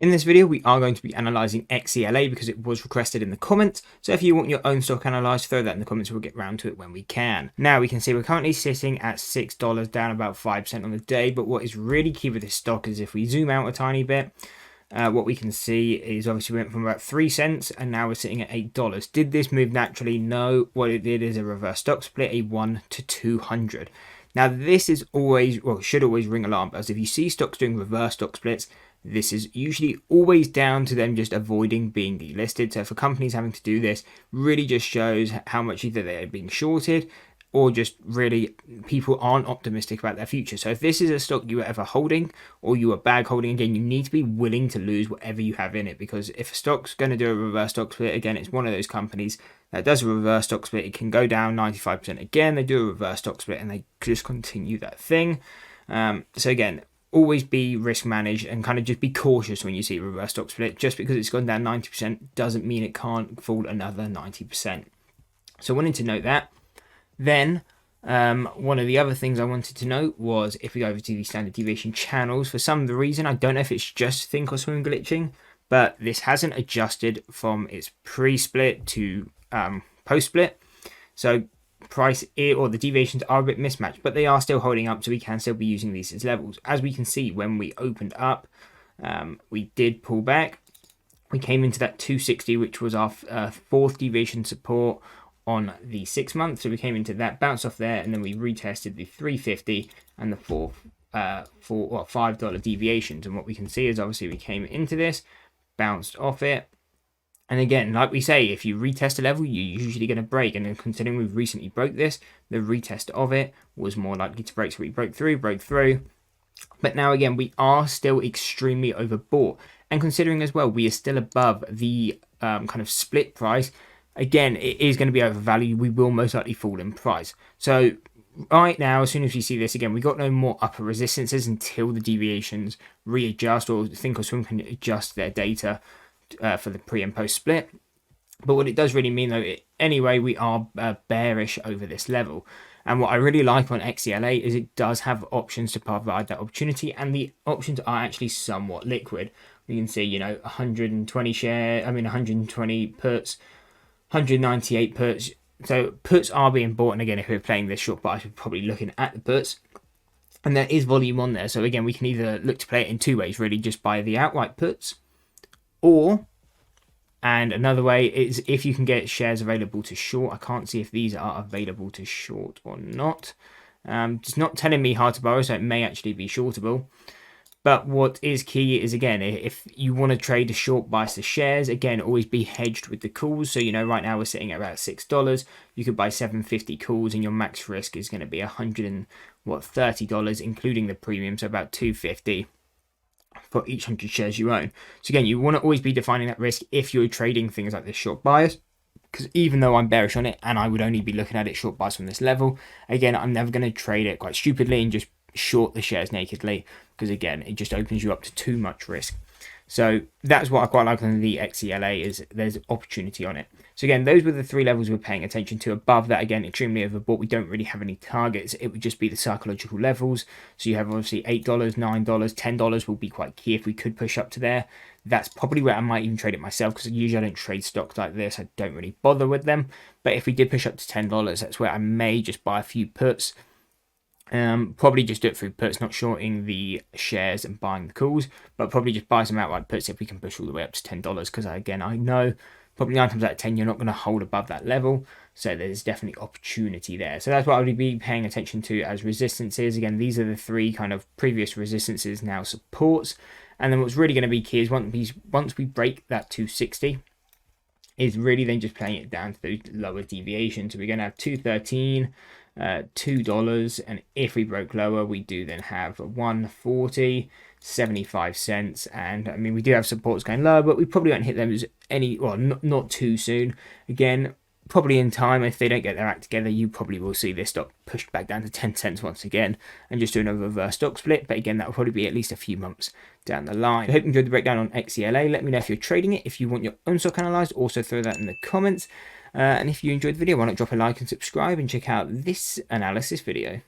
In this video, we are going to be analysing XELA because it was requested in the comments. So if you want your own stock analysed, throw that in the comments. We'll get round to it when we can. Now we can see we're currently sitting at $6, down about 5% on the day. But what is really key with this stock is if we zoom out a tiny bit, what we can see is obviously we went from about 3 cents and now we're sitting at $8. Did this move naturally? No. What it did is a reverse stock split, a 1 to 200. Now this is always, well, should always ring alarm bells. If you see stocks doing reverse stock splits, this is usually always down to them just avoiding being delisted. So for companies having to do this, really just shows how much either they're being shorted or just really people aren't optimistic about their future. So if this is a stock you were ever holding or you are bag holding, again, you need to be willing to lose whatever you have in it, because if a stock's going to do a reverse stock split, again, it's one of those companies that does a reverse stock split. It can go down 95% again. They do a reverse stock split and they just continue that thing. So again, always be risk managed and kind of just be cautious when you see a reverse stock split. Just because it's gone down 90% doesn't mean it can't fall another 90%. So I wanted to note that. Then one of the other things I wanted to note was if we go over to the standard deviation channels, for some reason, I don't know if it's just Thinkorswim glitching, but this hasn't adjusted from its pre-split to post-split. So price or the deviations are a bit mismatched, but they are still holding up, so we can still be using these as levels. As we can see, when we opened up, we did pull back. We came into that 260, which was our fourth deviation support on the 6 month. So we came into that, bounced off there, and then we retested the 350 and the $5 deviations. And what we can see is obviously we came into this, bounced off it. And again, like we say, if you retest a level, you're usually going to break. And then considering we've recently broke this, the retest of it was more likely to break. So we broke through. But now again, we are still extremely overbought. And considering as well, we are still above the kind of split price. Again, it is going to be overvalued. We will most likely fall in price. So right now, as soon as we see this again, we got no more upper resistances until the deviations readjust, or Thinkorswim can adjust their data for the pre and post split. But what it does really mean though, anyway, we are bearish over this level. And what I really like on XELA is it does have options to provide that opportunity, and the options are actually somewhat liquid. You can see, 120 puts, 198 puts. So puts are being bought, and again, if we're playing this short price, we're probably looking at the puts. And there is volume on there. So again, we can either look to play it in two ways, really, just buy the outright puts, and another way is if you can get shares available to short. I can't see if these are available to short or not. It's not telling me hard to borrow, so it may actually be shortable. But what is key is, again, if you want to trade a short bias the shares, again, always be hedged with the calls. So, right now we're sitting at about $6. You could buy 750 calls and your max risk is going to be $130, including the premium, so about $250 for each 100 shares you own. So again, you want to always be defining that risk if you're trading things like this short bias, because even though I'm bearish on it and I would only be looking at it short bias from this level, again, I'm never going to trade it quite stupidly and just short the shares nakedly, because again, it just opens you up to too much risk. So that's what I quite like on the XELA, is there's opportunity on it. So again, those were the three levels we're paying attention to. Above that, again, extremely overbought. We don't really have any targets. It would just be the psychological levels. So you have obviously $8, $9, $10 will be quite key if we could push up to there. That's probably where I might even trade it myself, because usually I don't trade stocks like this. I don't really bother with them. But if we did push up to $10, that's where I may just buy a few puts. Probably just do it through puts, not shorting the shares and buying the calls, but probably just buy some outright puts if we can push all the way up to $10, because again, I know probably 9 times out of 10 you're not going to hold above that level, so there's definitely opportunity there. So that's what I would be paying attention to as resistances. Again, these are the three kind of previous resistances, now supports. And then what's really going to be key is once we break that 260, is really then just playing it down to those lower deviations. So we're going to have 213, $2, and if we broke lower, we do then have 140, 75 cents. And I mean, we do have supports going lower, but we probably won't hit them as not too soon. Again, probably in time, if they don't get their act together, you probably will see this stock pushed back down to 10 cents once again and just do another reverse stock split. But again, that will probably be at least a few months down the line. I hope you enjoyed the breakdown on XELA. Let me know if you're trading it. If you want your own stock analyzed, also throw that in the comments. And if you enjoyed the video, why not drop a like and subscribe and check out this analysis video.